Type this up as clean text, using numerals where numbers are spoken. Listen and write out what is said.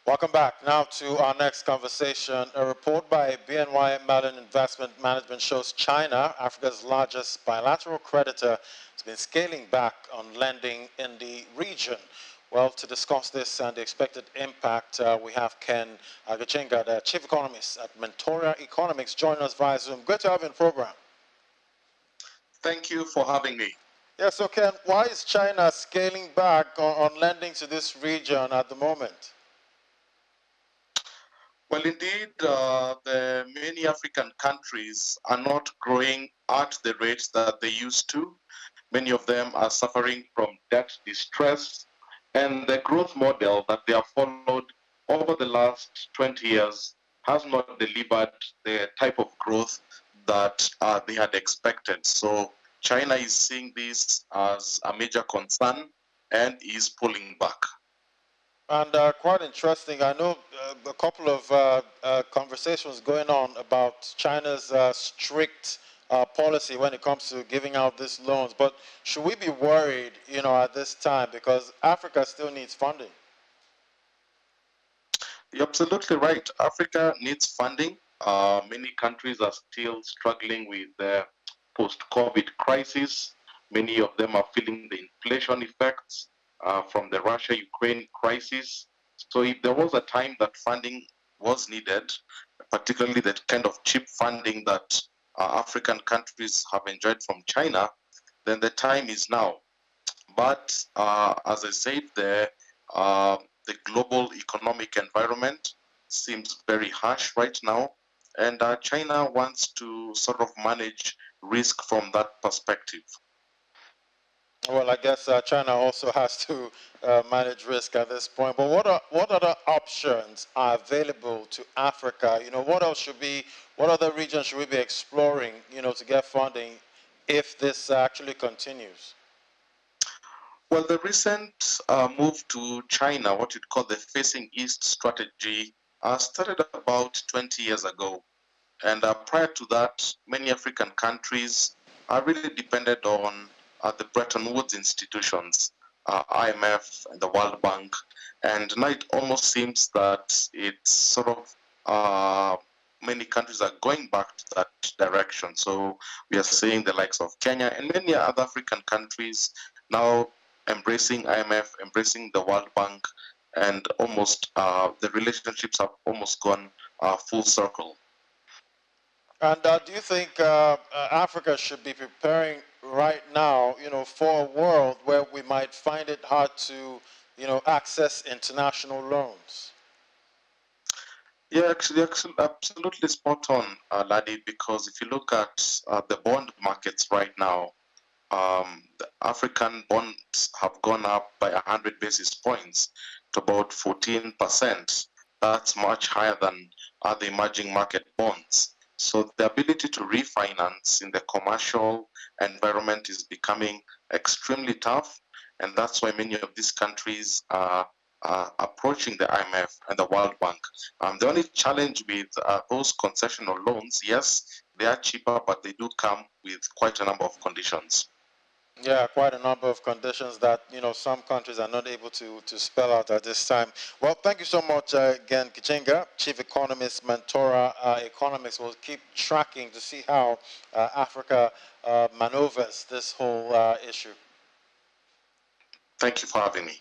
Welcome back. Now to our next conversation. A report by BNY Mellon Investment Management shows China, Africa's largest bilateral creditor, has been scaling back on lending in the region. Well, to discuss this and the expected impact, we have Ken Gichinga, the chief economist at Mentora Economics, join us via Zoom. Good to have you in the program. Thank you for having me. Yeah, so Ken, why is China scaling back on lending to this region at the moment? Well, indeed, the many African countries are not growing at the rates that they used to. Many of them are suffering from debt distress, and the growth model that they have followed over the last 20 years has not delivered the type of growth that they had expected. So China is seeing this as a major concern and is pulling back. And quite interesting. I know a couple of conversations going on about China's strict policy when it comes to giving out these loans. But should we be worried, at this time because Africa still needs funding? You're absolutely right. Africa needs funding. Many countries are still struggling with the post-COVID crisis. Many of them are feeling the inflation effects from the Russia-Ukraine crisis. So if there was a time that funding was needed, particularly that kind of cheap funding that African countries have enjoyed from China, then the time is now. But as I said, the global economic environment seems very harsh right now, and China wants to sort of manage risk from that perspective. Well, I guess China also has to manage risk at this point. But what other options are available to Africa? What other regions should we be exploring, to get funding if this actually continues? Well, the recent move to China, what you'd call the facing east strategy, started about 20 years ago. And prior to that, many African countries are really dependent on the Bretton Woods institutions, IMF and the World Bank. And now it almost seems that it's sort of many countries are going back to that direction. So we are seeing the likes of Kenya and many other African countries now embracing IMF, embracing the World Bank, and almost the relationships have almost gone full circle. And do you think Africa should be preparing right now, for a world where we might find it hard to, access international loans? Yeah, actually, absolutely spot on, Ladi, because if you look at the bond markets right now, the African bonds have gone up by 100 basis points to about 14%. That's much higher than other emerging market bonds. So the ability to refinance in the commercial environment is becoming extremely tough, and that's why many of these countries are approaching the IMF and the World Bank. The only challenge with those concessional loans, yes, they are cheaper, but they do come with quite a number of conditions. Yeah, quite a number of conditions that some countries are not able to spell out at this time. Well, thank you so much again, Kichinga, Chief Economist, Mentora Economics. Will keep tracking to see how Africa maneuvers this whole issue. Thank you for having me.